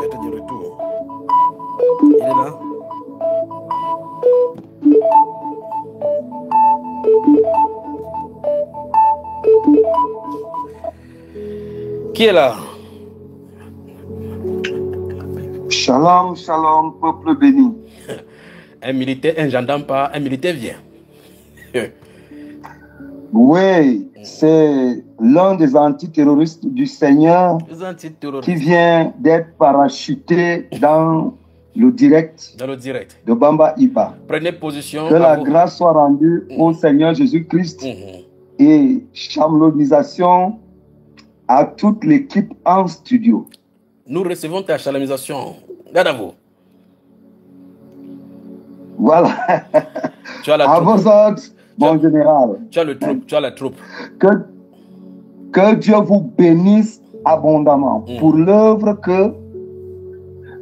doit être de retour. Il est là? Qui est là? Shalom, shalom, peuple béni. Un militaire, un gendarme pas, un militaire vient. Oui, c'est l'un des antiterroristes du Seigneur qui vient d'être parachuté dans le direct, de Bamba Iba. Prenez position. Que la grâce soit rendue au Seigneur Jésus-Christ et chalonisation à toute l'équipe en studio. Nous recevons ta chalonisation. Garde à vous. Voilà. Tu as la à vos ordres, mon général. Tu as le troupe, tu as la troupe. Que Dieu vous bénisse abondamment pour l'œuvre que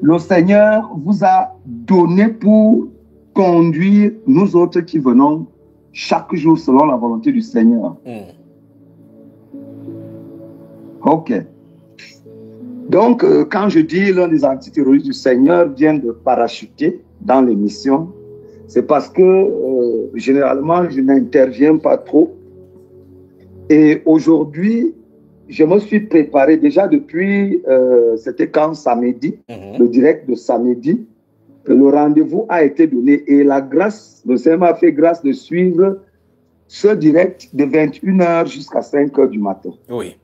le Seigneur vous a donnée pour conduire nous autres qui venons chaque jour selon la volonté du Seigneur. Ok. Donc, quand je dis l'un des antiterroristes du Seigneur vient de parachuter dans l'émission, c'est parce que généralement, je n'interviens pas trop. Et aujourd'hui, je me suis préparé déjà depuis, c'était quand samedi, le direct de samedi, le rendez-vous a été donné. Et la grâce, le Seigneur m'a fait grâce de suivre ce direct de 21h jusqu'à 5h du matin. Oui.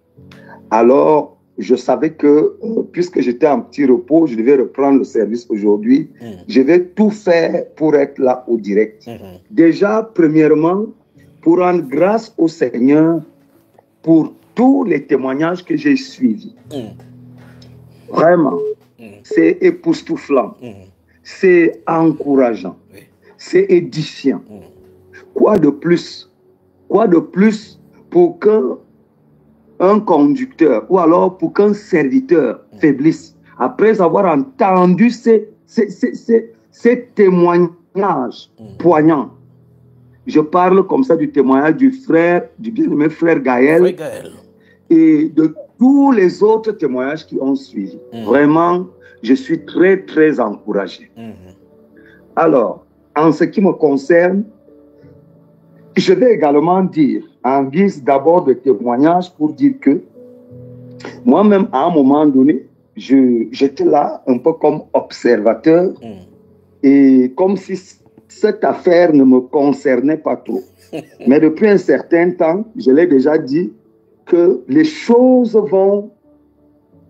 Alors, je savais que, puisque j'étais en petit repos, je devais reprendre le service aujourd'hui. Je vais tout faire pour être là au direct. Déjà, premièrement, pour rendre grâce au Seigneur pour tous les témoignages que j'ai suivis. Vraiment, c'est époustouflant, c'est encourageant, c'est édifiant. Quoi de plus? Quoi de plus pour qu'un conducteur ou alors pour qu'un serviteur faiblisse après avoir entendu ces témoignages poignants? Je parle comme ça du témoignage du frère, du bien-aimé frère Gaël, et de tous les autres témoignages qui ont suivi. Vraiment, je suis très, très encouragé. Alors, en ce qui me concerne, je vais également dire, en guise d'abord de témoignage, pour dire que moi-même, à un moment donné, j'étais là un peu comme observateur et comme si cette affaire ne me concernait pas trop. Mais depuis un certain temps, je l'ai déjà dit, que les choses vont...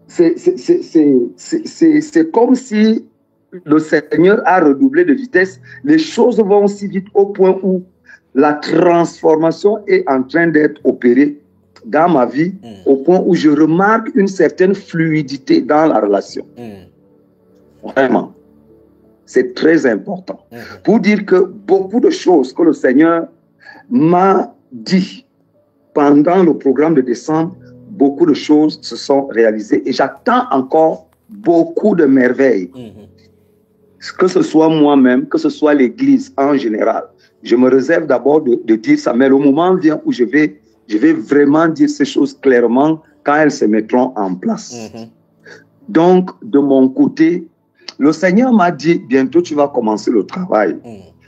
C'est comme si le Seigneur a redoublé de vitesse. Les choses vont si vite au point où la transformation est en train d'être opérée dans ma vie, au point où je remarque une certaine fluidité dans la relation. Vraiment. C'est très important. Pour dire que beaucoup de choses que le Seigneur m'a dit pendant le programme de décembre, beaucoup de choses se sont réalisées et j'attends encore beaucoup de merveilles. Que ce soit moi-même, que ce soit l'Église en général. Je me réserve d'abord de dire ça, mais le moment vient où je vais vraiment dire ces choses clairement quand elles se mettront en place. Donc, de mon côté, le Seigneur m'a dit, bientôt tu vas commencer le travail.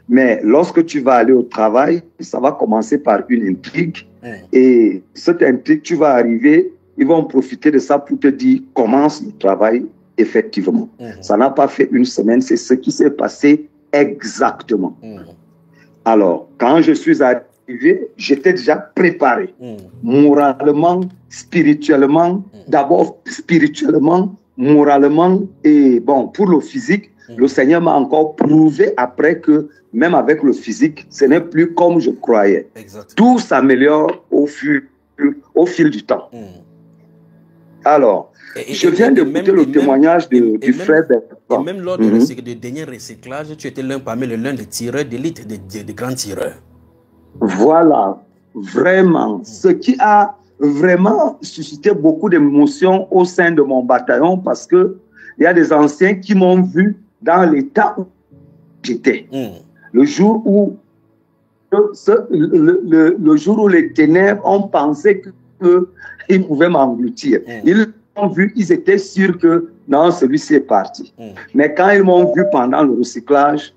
Mais lorsque tu vas aller au travail, ça va commencer par une intrigue. Et cette intrigue, tu vas arriver, ils vont profiter de ça pour te dire, commence le travail effectivement. Ça n'a pas fait une semaine, c'est ce qui s'est passé exactement. Alors, quand je suis arrivé, j'étais déjà préparé, moralement, spirituellement, d'abord spirituellement, moralement, et bon, pour le physique, le Seigneur m'a encore prouvé après que même avec le physique, ce n'est plus comme je croyais. Tout s'améliore au fil du temps. Alors, je viens d'écouter le témoignage du frère Bertrand. Et même lors du dernier recyclage, tu étais l'un des tireurs d'élite, des grands tireurs. Voilà, vraiment. Ce qui a vraiment suscité beaucoup d'émotions au sein de mon bataillon parce que il y a des anciens qui m'ont vu dans l'état où j'étais. Le jour où les ténèbres ont pensé qu'ils pouvaient m'engloutir. Ils m'ont vu, ils étaient sûrs que non, celui-ci est parti. Mais quand ils m'ont vu pendant le recyclage,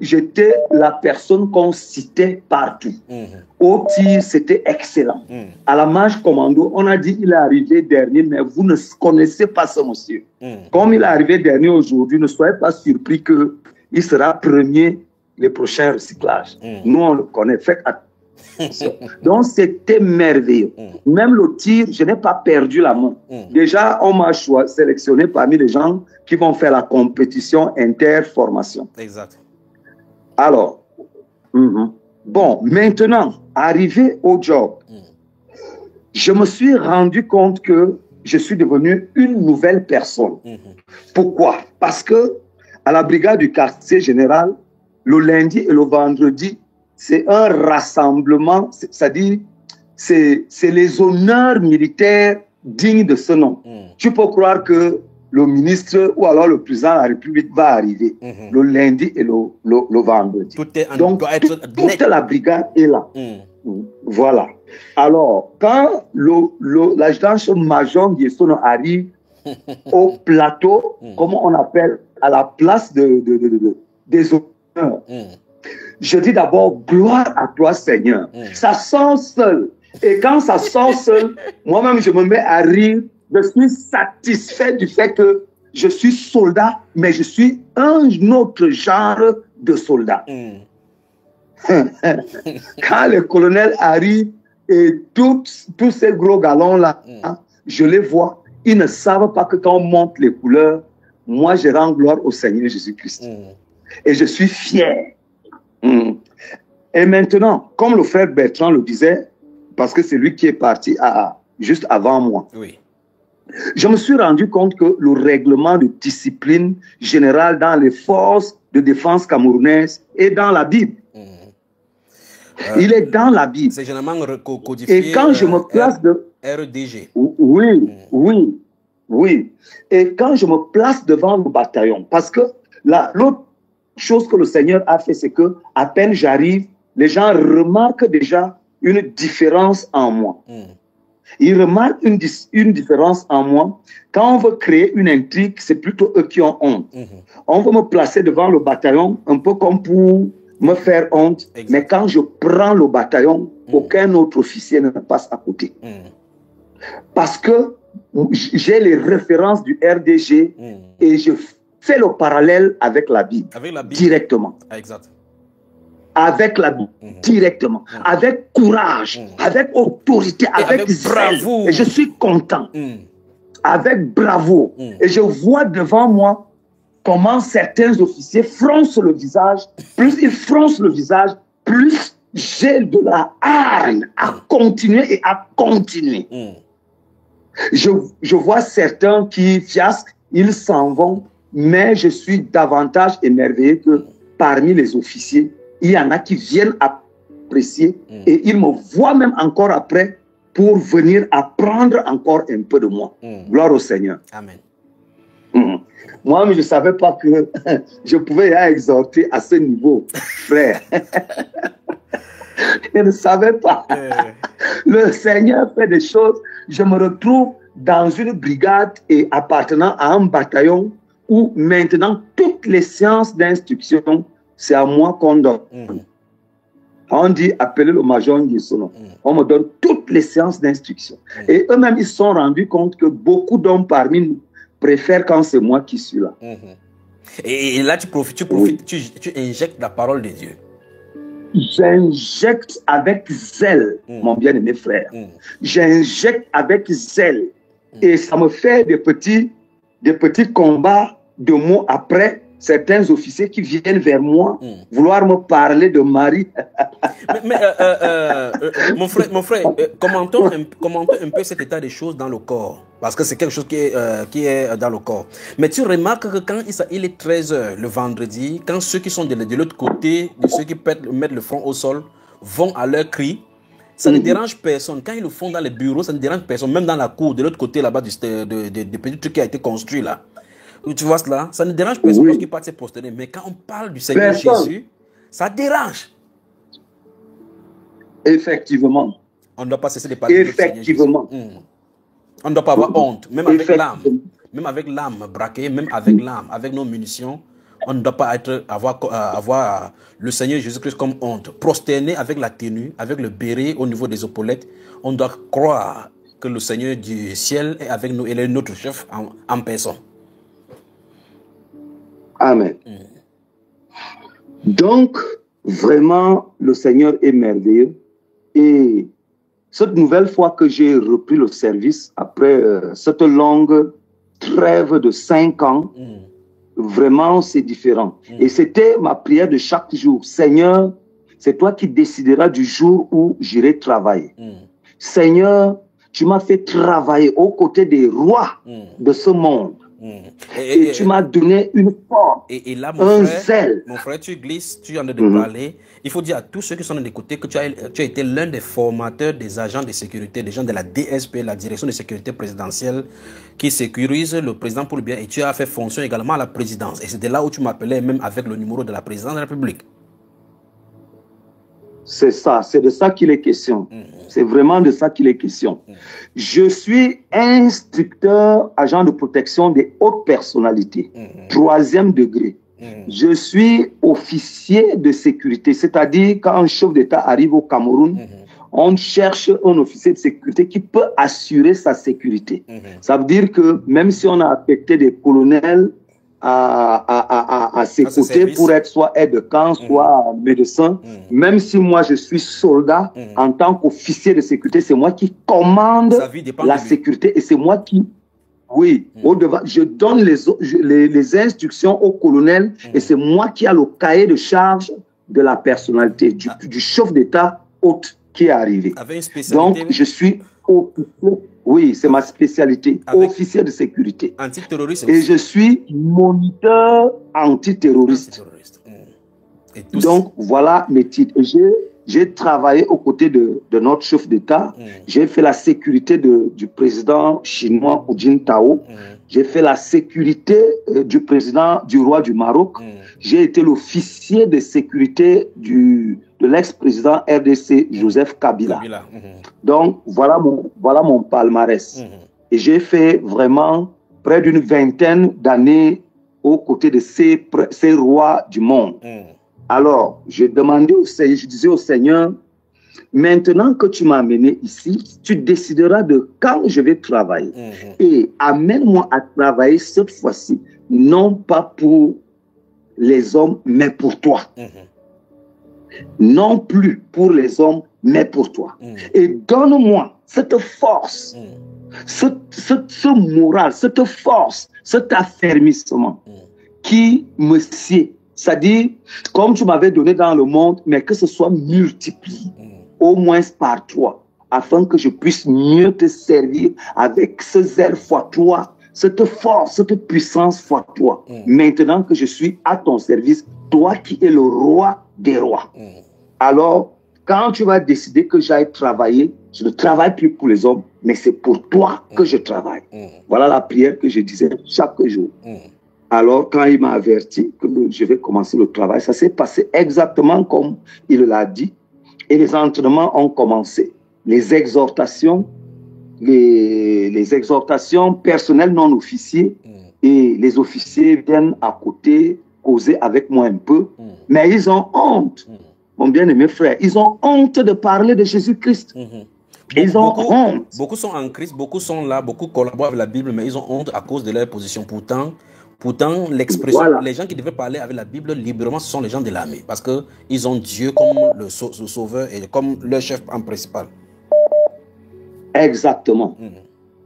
j'étais la personne qu'on citait partout. Au tir, c'était excellent. À la marche commando, on a dit il est arrivé dernier, mais vous ne connaissez pas ce monsieur. Comme il est arrivé dernier aujourd'hui, ne soyez pas surpris qu'il sera premier les prochains recyclages. Nous, on le connaît. Faites attention. Donc, c'était merveilleux. Même le tir, je n'ai pas perdu la main. Déjà, on m'a sélectionné parmi les gens qui vont faire la compétition inter-formation. Exact. Alors, bon, maintenant, arrivé au job, je me suis rendu compte que je suis devenu une nouvelle personne. Pourquoi? Parce que à la brigade du quartier général, le lundi et le vendredi, c'est un rassemblement, c'est-à-dire c'est les honneurs militaires dignes de ce nom. Tu peux croire que le ministre ou alors le président de la République va arriver le lundi et le vendredi. Donc, toute la brigade est là. Voilà. Alors, quand l'adjudant-major Nguessono arrive au plateau, comme on appelle, à la place des honneurs, je dis d'abord, gloire à toi, Seigneur. Ça sort seul. Et quand ça sort seul, moi-même, je me mets à rire. Je suis satisfait du fait que je suis soldat, mais je suis un autre genre de soldat. Quand le colonel arrive et tous ces gros galons-là, je les vois. Ils ne savent pas que quand on monte les couleurs, moi, je rends gloire au Seigneur Jésus-Christ. Et je suis fier. Et maintenant, comme le frère Bertrand le disait, parce que c'est lui qui est parti juste avant moi, je me suis rendu compte que le règlement de discipline générale dans les forces de défense camerounaises est dans la Bible. Il est dans la Bible. C'est généralement codifié. Et quand je me place RDG. Oui. Et quand je me place devant le bataillon, parce que l'autre chose que le Seigneur a fait, c'est que à peine j'arrive, les gens remarquent déjà une différence en moi. Ils remarquent une différence en moi. Quand on veut créer une intrigue, c'est plutôt eux qui ont honte. On veut me placer devant le bataillon, un peu comme pour me faire honte. Mais quand je prends le bataillon, aucun autre officier ne passe à côté. Parce que j'ai les références du RDG et je fais le parallèle avec la Bible, directement. Exact. Avec la Bible, directement. Avec courage, avec autorité, avec zèle. Et je suis content. Avec bravoure. Et je vois devant moi comment certains officiers froncent le visage. Plus ils froncent le visage, plus j'ai de la hargne à continuer et à continuer. Je vois certains qui fiasquent, ils s'en vont, mais je suis davantage émerveillé que parmi les officiers, il y en a qui viennent apprécier et ils me voient même encore après pour venir apprendre encore un peu de moi. Gloire au Seigneur. Amen. Moi, je ne savais pas que je pouvais exhorter à ce niveau, frère. Je ne savais pas. Le Seigneur fait des choses. Je me retrouve dans une brigade et appartenant à un bataillon où maintenant toutes les séances d'instruction, c'est à moi qu'on donne. On dit appeler le major Nguessono. On me donne toutes les séances d'instruction. Et eux-mêmes, ils se sont rendus compte que beaucoup d'hommes parmi nous préfèrent quand c'est moi qui suis là. Et là, tu profites, tu injectes la parole de Dieu. J'injecte avec zèle, mon bien-aimé frère. J'injecte avec zèle. Et ça me fait des petits combats de mots après. Certains officiers qui viennent vers moi, vouloir me parler de Marie. Mon frère, commentons un peu cet état des choses dans le corps. Parce que c'est quelque chose qui est dans le corps. Mais tu remarques que quand il est 13h le vendredi, quand ceux qui sont de l'autre côté, ceux qui mettent le front au sol, vont à leur cri, ça ne dérange personne. Quand ils le font dans les bureaux, ça ne dérange personne. Même dans la cour, de l'autre côté là-bas, du petit truc qui a été construit là. Tu vois cela? Ça ne dérange personne lorsqu'il part se prosterner. Mais quand on parle du Seigneur Jésus, ça dérange. Effectivement. On ne doit pas cesser de parler du Seigneur Jésus. Effectivement. On ne doit pas avoir honte, même avec l'âme. même avec l'âme braquée, même avec l'âme, avec nos munitions, on ne doit pas avoir le Seigneur Jésus-Christ comme honte. Prosterné avec la tenue, avec le béret au niveau des épaulettes, on doit croire que le Seigneur du ciel est avec nous, il est notre chef en personne. Amen. Donc, vraiment, le Seigneur est merveilleux. Et cette nouvelle fois que j'ai repris le service, après cette longue trêve de 5 ans, vraiment, c'est différent. Et c'était ma prière de chaque jour. Seigneur, c'est toi qui décideras du jour où j'irai travailler. Seigneur, tu m'as fait travailler aux côtés des rois de ce monde. Et tu m'as donné une force, et là, un zèle. Mon frère, tu glisses, tu en as de parler. Il faut dire à tous ceux qui sont d'écouter que tu as été l'un des formateurs des agents de sécurité, des gens de la DSP, la Direction de sécurité présidentielle, qui sécurise le président pour le bien. Et tu as fait fonction également à la présidence. Et c'était là où tu m'appelais même avec le numéro de la présidence de la République. C'est ça, c'est de ça qu'il est question. C'est vraiment de ça qu'il est question. Je suis instructeur, agent de protection des hautes personnalités, 3e degré. Je suis officier de sécurité, c'est-à-dire quand un chef d'État arrive au Cameroun, on cherche un officier de sécurité qui peut assurer sa sécurité. Ça veut dire que même si on a affecté des colonels à ses côtés pour être soit aide-de-camp, soit médecin, même si moi je suis soldat, en tant qu'officier de sécurité, c'est moi qui commande la sécurité et c'est moi qui, je donne les instructions au colonel et c'est moi qui a le cahier de charge de la personnalité, du chef d'État haute qui est arrivé. Donc je suis officier. Oui, c'est ma spécialité, officier de sécurité. Antiterroriste. Et je suis moniteur antiterroriste. Donc, voilà mes titres. J'ai travaillé aux côtés de notre chef d'État. J'ai fait la sécurité du président chinois Hu Jintao. J'ai fait la sécurité du roi du Maroc. J'ai été l'officier de sécurité de l'ex-président RDC Joseph Kabila. Donc, voilà mon palmarès. Et j'ai fait vraiment près d'une 20aine d'années aux côtés de ces rois du monde. Alors, je disais au Seigneur, maintenant que tu m'as amené ici, tu décideras de quand je vais travailler. Et amène-moi à travailler cette fois-ci, non pas pour les hommes, mais pour toi. Non plus pour les hommes, mais pour toi. Et donne-moi cette force, ce moral, cette force, cet affermissement qui me sied. C'est-à-dire, comme tu m'avais donné dans le monde, mais que ce soit multiplié, au moins par 3, afin que je puisse mieux te servir avec ce zèle fois 3, cette force, cette puissance fois 3. Maintenant que je suis à ton service, toi qui es le roi des rois. Alors, quand tu vas décider que j'aille travailler, je ne travaille plus pour les hommes, mais c'est pour toi que je travaille. Voilà la prière que je disais chaque jour. Alors, quand il m'a averti que je vais commencer le travail, ça s'est passé exactement comme il l'a dit. Et les entraînements ont commencé. Les exhortations personnelles non officiers. Et les officiers viennent à côté causer avec moi un peu. Mais ils ont honte. Mon bien-aimé frère, ils ont honte de parler de Jésus-Christ. Ils ont honte. Beaucoup sont en Christ, beaucoup sont là, beaucoup collaborent avec la Bible, mais ils ont honte à cause de leur position. Pourtant, l'expression, les gens qui devaient parler avec la Bible librement, ce sont les gens de l'armée. Parce qu'ils ont Dieu comme le sauveur et comme leur chef en principal. Exactement.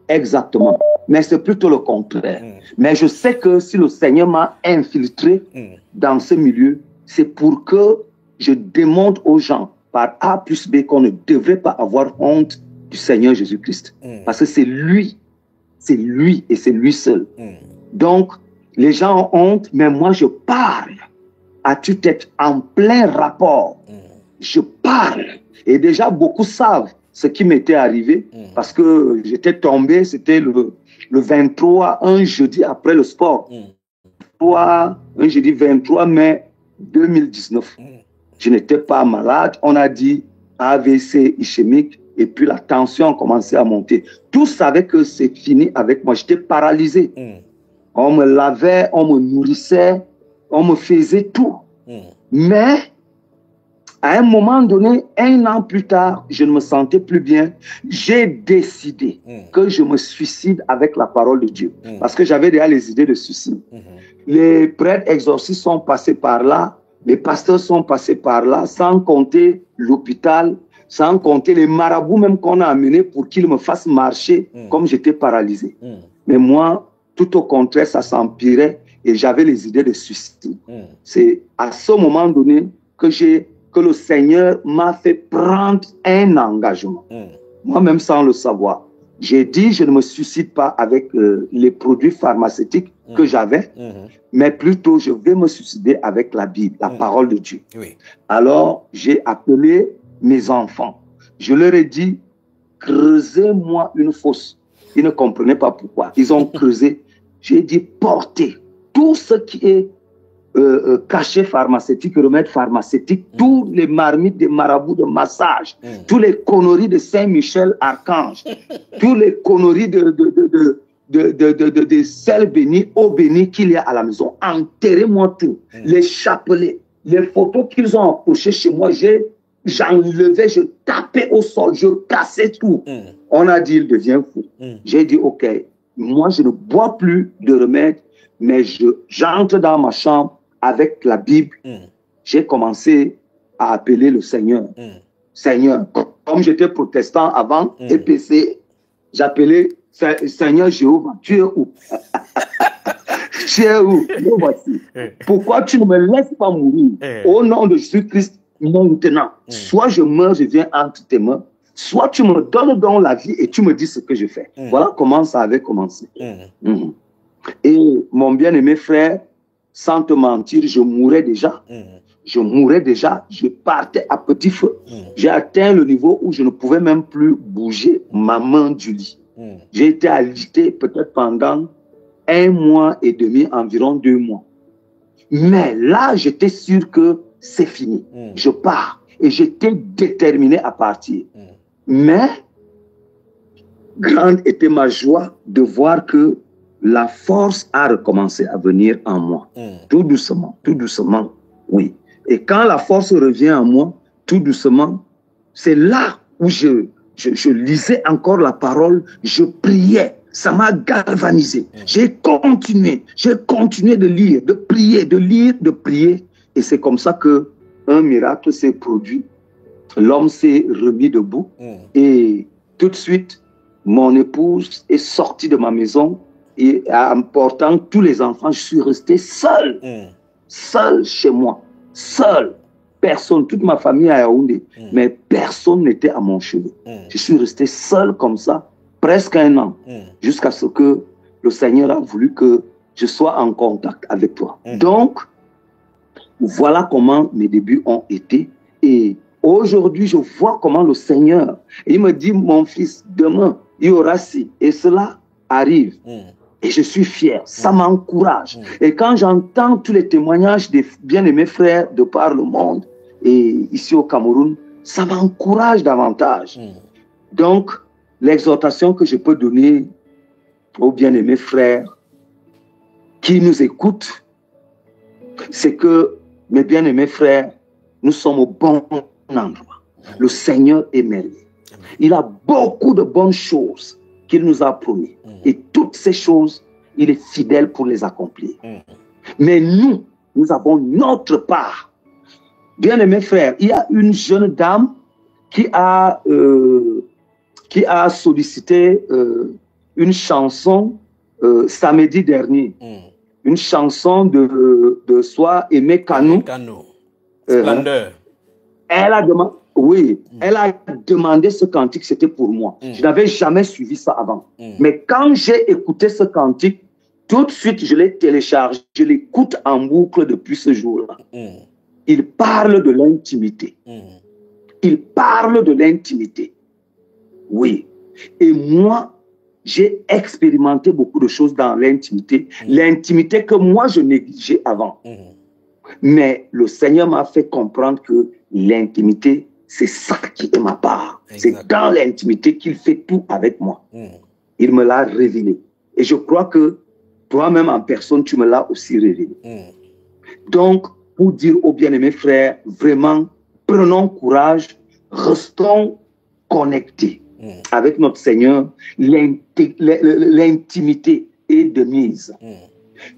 Exactement. Mais c'est plutôt le contraire. Mais je sais que si le Seigneur m'a infiltré dans ce milieu, c'est pour que je démontre aux gens par A plus B qu'on ne devrait pas avoir honte du Seigneur Jésus-Christ. Parce que c'est lui et c'est lui seul. Donc, les gens ont honte, mais moi je parle à tue-tête en plein rapport. Je parle. Et déjà, beaucoup savent ce qui m'était arrivé parce que j'étais tombé, c'était le 23, un jeudi après le sport. Un jeudi 23 mai 2019. Je n'étais pas malade. On a dit AVC ischémique. Et puis la tension a commencé à monter. Tous savaient que c'est fini avec moi. J'étais paralysé. On me lavait, on me nourrissait, on me faisait tout. Mais à un moment donné, 1 an plus tard, je ne me sentais plus bien. J'ai décidé que je me suicide avec la parole de Dieu. Parce que j'avais déjà les idées de suicide. Les prêtres exorcistes sont passés par là. Les pasteurs sont passés par là, sans compter l'hôpital, sans compter les marabouts même qu'on a amenés pour qu'ils me fassent marcher comme j'étais paralysé. Mais moi, tout au contraire, ça s'empirait et j'avais les idées de suicide. C'est à ce moment donné que le Seigneur m'a fait prendre un engagement. Moi-même sans le savoir. J'ai dit, je ne me suicide pas avec les produits pharmaceutiques que j'avais, mais plutôt je vais me suicider avec la Bible, la parole de Dieu. Alors, j'ai appelé mes enfants. Je leur ai dit, creusez-moi une fosse. Ils ne comprenaient pas pourquoi. Ils ont creusé. J'ai dit, portez tout ce qui est cachet pharmaceutique, remède pharmaceutique, tous les marmites des marabouts de massage, tous les conneries de Saint-Michel Archange, tous les conneries de sel béni, eau bénie qu'il y a à la maison. Enterrez-moi tout. Les chapelets, les photos qu'ils ont accrochées chez moi, j'enlevais, je tapais au sol, je cassais tout. On a dit, il devient fou. J'ai dit, ok, moi je ne bois plus de remède, mais j'entre dans ma chambre avec la Bible. J'ai commencé à appeler le Seigneur. Seigneur, comme j'étais protestant avant, EPC, j'appelais Seigneur Jéhovah, tu es où? Tu es où? Me voici. Pourquoi tu ne me laisses pas mourir? Au nom de Jésus-Christ, maintenant, soit je meurs, je viens entre tes mains, soit tu me donnes donc la vie et tu me dis ce que je fais. Voilà comment ça avait commencé. Et mon bien-aimé frère, sans te mentir, je mourais déjà. Je mourais déjà, je partais à petit feu. J'ai atteint le niveau où je ne pouvais même plus bouger ma main du lit. J'ai été alité peut-être pendant 1 mois et demi, environ 2 mois. Mais là, j'étais sûr que c'est fini. Je pars. Et j'étais déterminé à partir. Mais, grande était ma joie de voir que la force a recommencé à venir en moi. Tout doucement, oui. Et quand la force revient en moi, tout doucement, c'est là où je lisais encore la parole, je priais. Ça m'a galvanisé. J'ai continué de lire, de prier, de lire, de prier. Et c'est comme ça que un miracle s'est produit. L'homme s'est remis debout. Et tout de suite, mon épouse est sortie de ma maison. Et en portant tous les enfants, je suis resté seul. Seul chez moi. Seul. Personne, toute ma famille à Yaoundé. Mais personne n'était à mon chevet. Je suis resté seul comme ça, presque 1 an. Jusqu'à ce que le Seigneur a voulu que je sois en contact avec toi. Donc, voilà comment mes débuts ont été. Et aujourd'hui, je vois comment le Seigneur, il me dit, mon fils, demain, il y aura ci. Et cela arrive. Et je suis fier, ça m'encourage. Et quand j'entends tous les témoignages des bien-aimés frères de par le monde et ici au Cameroun, ça m'encourage davantage. Donc, l'exhortation que je peux donner aux bien-aimés frères qui nous écoutent, c'est que, mes bien-aimés frères, nous sommes au bon endroit. Le Seigneur est merveilleux. Il a beaucoup de bonnes choses qu'il nous a promis. Et toutes ces choses, il est fidèle pour les accomplir. Mais nous avons notre part. Bien-aimés frères, il y a une jeune dame qui a sollicité une chanson samedi dernier. Une chanson de soit Aimé Kanou. Splendeur. Elle a demandé. Oui, elle a demandé ce cantique, c'était pour moi. Je n'avais jamais suivi ça avant. Mais quand j'ai écouté ce cantique, tout de suite, je l'ai téléchargé, je l'écoute en boucle depuis ce jour-là. Il parle de l'intimité. Il parle de l'intimité. Oui. Et moi, j'ai expérimenté beaucoup de choses dans l'intimité. L'intimité que moi, je négligeais avant. Mais le Seigneur m'a fait comprendre que l'intimité, c'est ça qui est ma part. C'est Exact. dans l'intimité qu'il fait tout avec moi. Il me l'a révélé. Et je crois que toi-même en personne, tu me l'as aussi révélé. Donc, pour dire aux bien-aimés frères, vraiment, prenons courage, restons connectés avec notre Seigneur. L'intimité est de mise.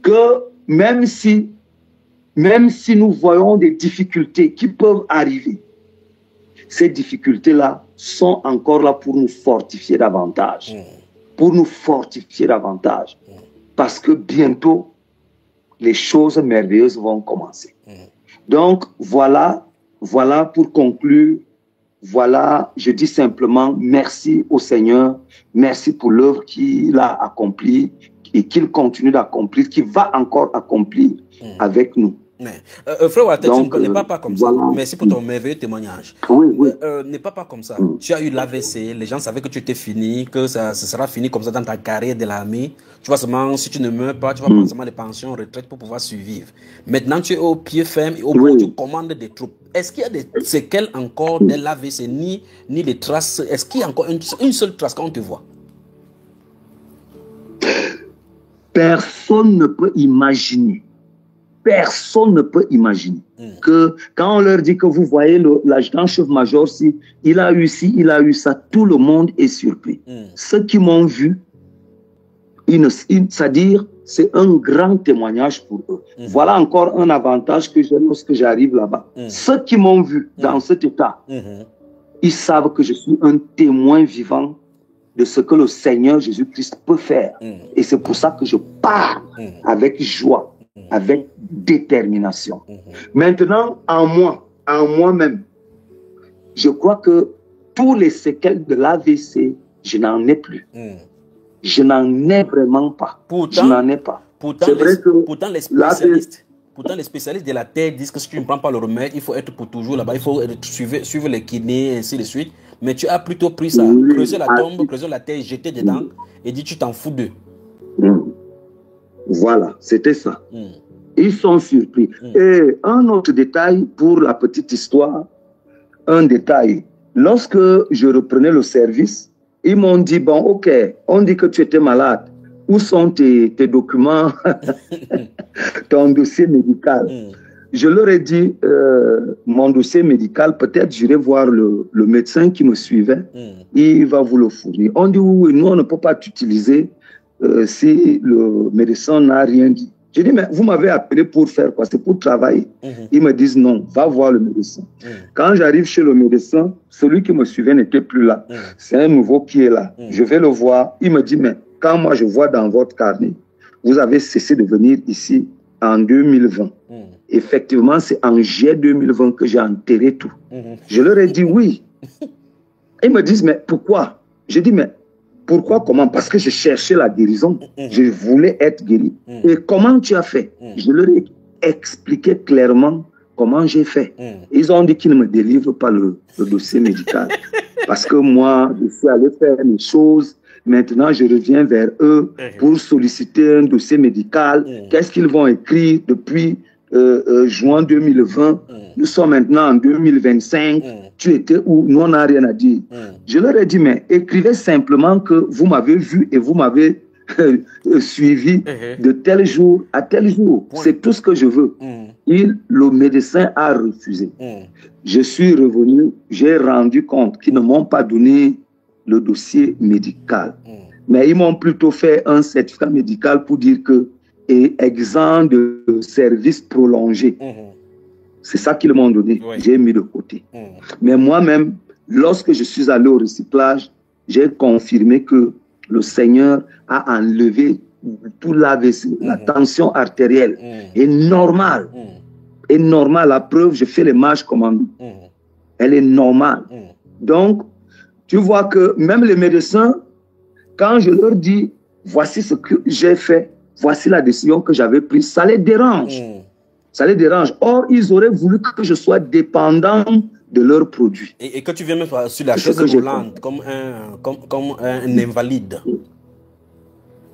Que même si nous voyons des difficultés qui peuvent arriver, ces difficultés-là sont encore là pour nous fortifier davantage. Pour nous fortifier davantage. Parce que bientôt, les choses merveilleuses vont commencer. Donc, voilà pour conclure. Voilà, je dis simplement merci au Seigneur. Merci pour l'œuvre qu'il a accomplie et qu'il continue d'accomplir, qu'il va encore accomplir avec nous. Frère Walter, tu ne pas comme ça. Merci pour ton merveilleux témoignage. Oui. Ne pas comme ça. Tu as eu l'AVC, les gens savaient que tu étais fini, que ce sera fini comme ça dans ta carrière de l'armée. Tu vas seulement, si tu ne meurs pas, tu vas prendre seulement des pensions, retraite pour pouvoir survivre. Maintenant, tu es au pied ferme et au bout, tu commandes des troupes. Est-ce qu'il y a des séquelles encore de l'AVC, ni des traces? Est-ce qu'il y a encore une seule trace quand on te voit? Personne ne peut imaginer. Personne ne peut imaginer que quand on leur dit que vous voyez l'adjudant-chef-major, si il a eu ci, il a eu ça, tout le monde est surpris. Ceux qui m'ont vu, c'est-à-dire, c'est un grand témoignage pour eux. Voilà encore un avantage que j'ai lorsque j'arrive là-bas. Ceux qui m'ont vu dans cet état, ils savent que je suis un témoin vivant de ce que le Seigneur Jésus-Christ peut faire. Et c'est pour ça que je pars avec joie, avec détermination. Maintenant, en moi-même, je crois que tous les séquelles de l'AVC, je n'en ai plus. Je n'en ai vraiment pas. Je n'en ai pas. Pourtant, les spécialistes de la terre disent que si tu ne prends pas le remède, il faut être pour toujours là-bas, il faut suivre les kinés, et ainsi de suite. Mais tu as plutôt pris ça, creuser la tombe, creuser la terre, jeter dedans, et dit tu t'en fous d'eux. Voilà, c'était ça. Ils sont surpris. Et un autre détail pour la petite histoire, un détail. Lorsque je reprenais le service, ils m'ont dit, bon, ok, on dit que tu étais malade. Où sont tes documents, ton dossier médical? Je leur ai dit, mon dossier médical, peut-être j'irai voir le médecin qui me suivait, il va vous le fournir. On dit, oui, nous, on ne peut pas t'utiliser si le médecin n'a rien dit. J'ai dit, mais vous m'avez appelé pour faire quoi? C'est pour travailler. Ils me disent, non, va voir le médecin. Quand j'arrive chez le médecin, celui qui me suivait n'était plus là. C'est un nouveau qui est là. Je vais le voir. Il me dit, mais quand moi je vois dans votre carnet, vous avez cessé de venir ici en 2020. Effectivement, c'est en juillet 2020 que j'ai enterré tout. Je leur ai dit oui. Ils me disent, mais pourquoi? J'ai dit, mais pourquoi, comment? Parce que je cherchais la guérison. Je voulais être guéri. Et comment tu as fait? Je leur ai expliqué clairement comment j'ai fait. Ils ont dit qu'ils ne me délivrent pas le dossier médical. Parce que moi, je suis allé faire mes choses. Maintenant, je reviens vers eux pour solliciter un dossier médical. Qu'est-ce qu'ils vont écrire depuis juin 2020? Nous sommes maintenant en 2025. Tu étais où? Nous, on n'a rien à dire. Je leur ai dit, mais écrivez simplement que vous m'avez vu et vous m'avez suivi de tel jour à tel jour. C'est tout ce que je veux. Le médecin a refusé. Je suis revenu, j'ai rendu compte qu'ils ne m'ont pas donné le dossier médical. Mais ils m'ont plutôt fait un certificat médical pour dire que est exempt de service prolongé. C'est ça qu'ils m'ont donné. J'ai mis de côté. Mais moi-même, lorsque je suis allé au recyclage, j'ai confirmé que le Seigneur a enlevé tout l'AVC, la tension artérielle. Est normale. Est normale. La preuve, je fais les marches commandées. Elle est normale. Donc, tu vois que même les médecins, quand je leur dis, voici ce que j'ai fait, voici la décision que j'avais prise, ça les dérange. Ça les dérange. Or, ils auraient voulu que je sois dépendant de leurs produits. Et que tu viennes même sur la chaise roulante, comme un invalide.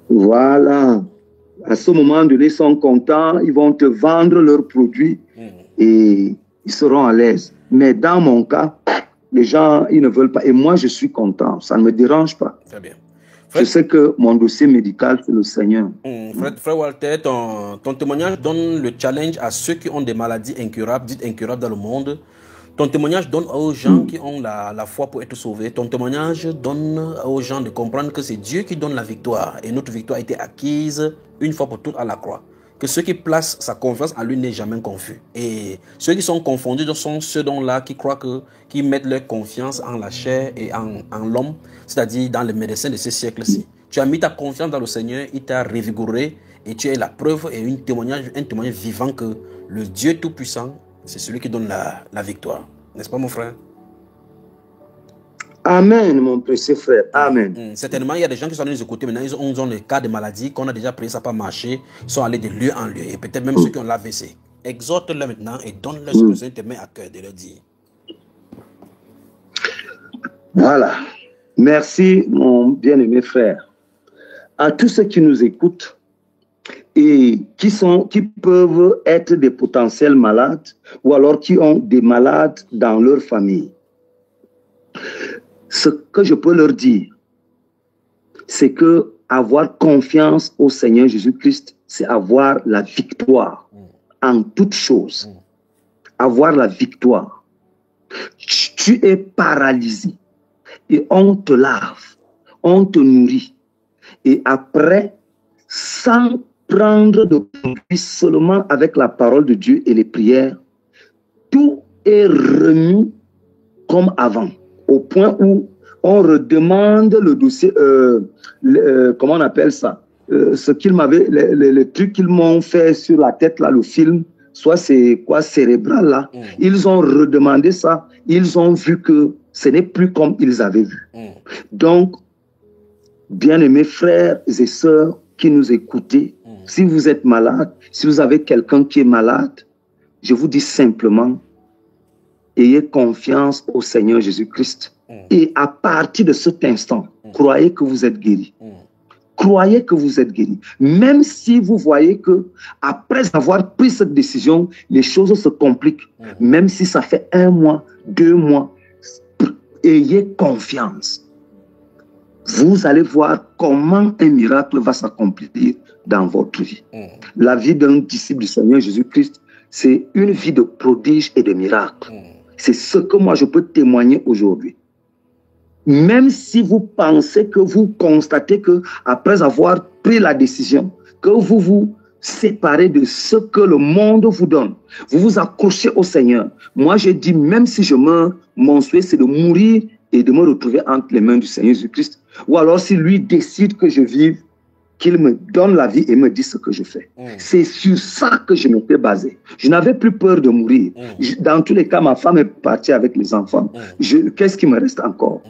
Voilà. À ce moment donné, ils sont contents, ils vont te vendre leurs produits et ils seront à l'aise. Mais dans mon cas, les gens, ils ne veulent pas. Et moi, je suis content. Ça ne me dérange pas. Très bien. Je sais que mon dossier médical, c'est le Seigneur. Frère Walter, ton témoignage donne le challenge à ceux qui ont des maladies incurables, dites incurables dans le monde. Ton témoignage donne aux gens qui ont la foi pour être sauvés. Ton témoignage donne aux gens de comprendre que c'est Dieu qui donne la victoire. Et notre victoire a été acquise une fois pour toutes à la croix. Que ceux qui placent sa confiance en lui n'est jamais confus. Et ceux qui sont confondus sont ceux-là qui croient qui mettent leur confiance en la chair et en l'homme, c'est-à-dire dans les médecins de ce siècle-ci. Tu as mis ta confiance dans le Seigneur, il t'a revigoré et tu es la preuve et un témoignage vivant que le Dieu Tout-Puissant, c'est celui qui donne la victoire. N'est-ce pas, mon frère? Amen, mon précieux frère. Amen. Certainement, il y a des gens qui sont allés nous écouter. Maintenant, ils ont des cas de maladie qu'on a déjà pris, ça n'a pas marché. Ils sont allés de lieu en lieu. Et peut-être même ceux qui ont l'AVC. Exhorte-les maintenant et donne-leur ce que le Seigneur te met à cœur de leur dire. Voilà. Merci, mon bien-aimé frère. À tous ceux qui nous écoutent, et qui peuvent être des potentiels malades ou alors qui ont des malades dans leur famille. Ce que je peux leur dire, c'est que avoir confiance au Seigneur Jésus-Christ, c'est avoir la victoire en toutes choses. Avoir la victoire. Tu es paralysé et on te lave, on te nourrit. Et après, sans prendre de produit, seulement avec la parole de Dieu et les prières, tout est remis comme avant, au point où on redemande le dossier, comment on appelle ça, ce qu'ils m'avaient, les trucs qu'ils m'ont fait sur la tête, là, le film, soit c'est quoi, cérébral, là, ils ont redemandé ça, ils ont vu que ce n'est plus comme ils avaient vu. Donc, bien-aimés frères et sœurs qui nous écoutez, si vous êtes malade, si vous avez quelqu'un qui est malade, je vous dis simplement, ayez confiance au Seigneur Jésus-Christ. Et à partir de cet instant, croyez que vous êtes guéri. Croyez que vous êtes guéri. Même si vous voyez que après avoir pris cette décision, les choses se compliquent. Même si ça fait 1 mois, 2 mois, ayez confiance. Vous allez voir comment un miracle va s'accomplir dans votre vie. La vie d'un disciple du Seigneur Jésus-Christ, c'est une vie de prodiges et de miracles. C'est ce que moi je peux témoigner aujourd'hui. Même si vous pensez que vous constatez que après avoir pris la décision, que vous vous séparez de ce que le monde vous donne, vous vous accrochez au Seigneur. Moi je dis, même si je meurs, mon souhait c'est de mourir et de me retrouver entre les mains du Seigneur Jésus-Christ. Ou alors si lui décide que je vive, qu'il me donne la vie et me dit ce que je fais. C'est sur ça que je m'étais basé. Je n'avais plus peur de mourir. Dans tous les cas, ma femme est partie avec les enfants. Qu'est-ce qui me reste encore?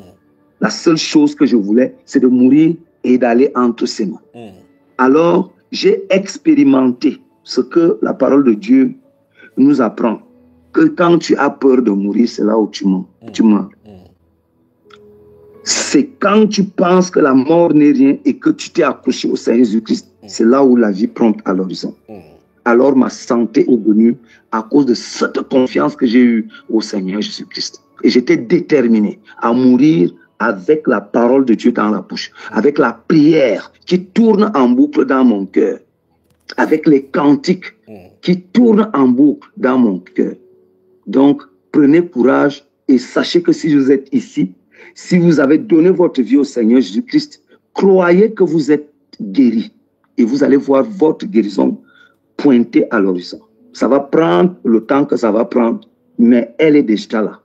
La seule chose que je voulais, c'est de mourir et d'aller entre ses mains. Alors, j'ai expérimenté ce que la parole de Dieu nous apprend. Que quand tu as peur de mourir, c'est là où tu meurs. C'est quand tu penses que la mort n'est rien et que tu t'es accroché au Seigneur Jésus-Christ, c'est là où la vie pointe à l'horizon. Alors ma santé est venue à cause de cette confiance que j'ai eue au Seigneur Jésus-Christ. Et j'étais déterminé à mourir avec la parole de Dieu dans la bouche, avec la prière qui tourne en boucle dans mon cœur, avec les cantiques qui tournent en boucle dans mon cœur. Donc, prenez courage et sachez que si vous êtes ici, si vous avez donné votre vie au Seigneur Jésus-Christ, croyez que vous êtes guéri et vous allez voir votre guérison pointer à l'horizon. Ça va prendre le temps que ça va prendre, mais elle est déjà là.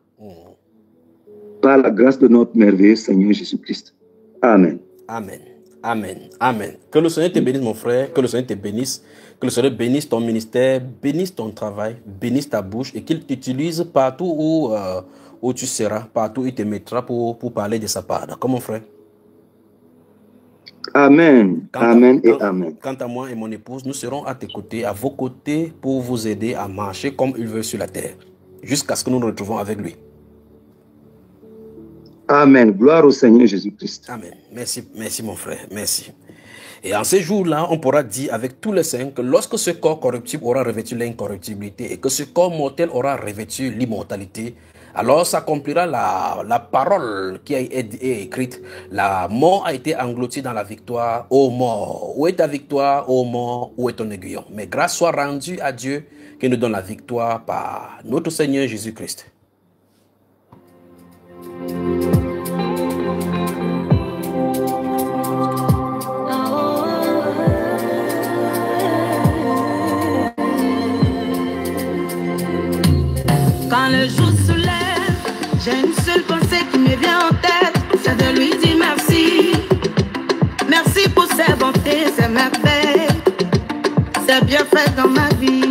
Par la grâce de notre merveilleux Seigneur Jésus-Christ. Amen. Amen. Amen. Amen. Que le Seigneur te bénisse, mon frère. Que le Seigneur te bénisse. Que le Seigneur bénisse ton ministère, bénisse ton travail, bénisse ta bouche et qu'il t'utilise partout où tu seras, partout où il te mettra pour parler de sa part. D'accord, mon frère? Amen. Amen et amen. Quant à moi et mon épouse, nous serons à tes côtés, à vos côtés, pour vous aider à marcher comme il veut sur la terre, jusqu'à ce que nous nous retrouvons avec lui. Amen. Gloire au Seigneur Jésus-Christ. Amen. Merci, merci mon frère. Merci. Et en ces jours-là, on pourra dire avec tous les saints que lorsque ce corps corruptible aura revêtu l'incorruptibilité et que ce corps mortel aura revêtu l'immortalité, alors s'accomplira la parole qui a été écrite. La mort a été engloutie dans la victoire. Ô mort, où est ta victoire? Ô mort, où est ton aiguillon? Mais grâce soit rendue à Dieu qui nous donne la victoire par notre Seigneur Jésus-Christ. Quand le jour se lève, j'ai une seule pensée qui me vient en tête, c'est de lui dire merci. Merci pour ses bontés, ses merveilles, ses bienfaits dans ma vie.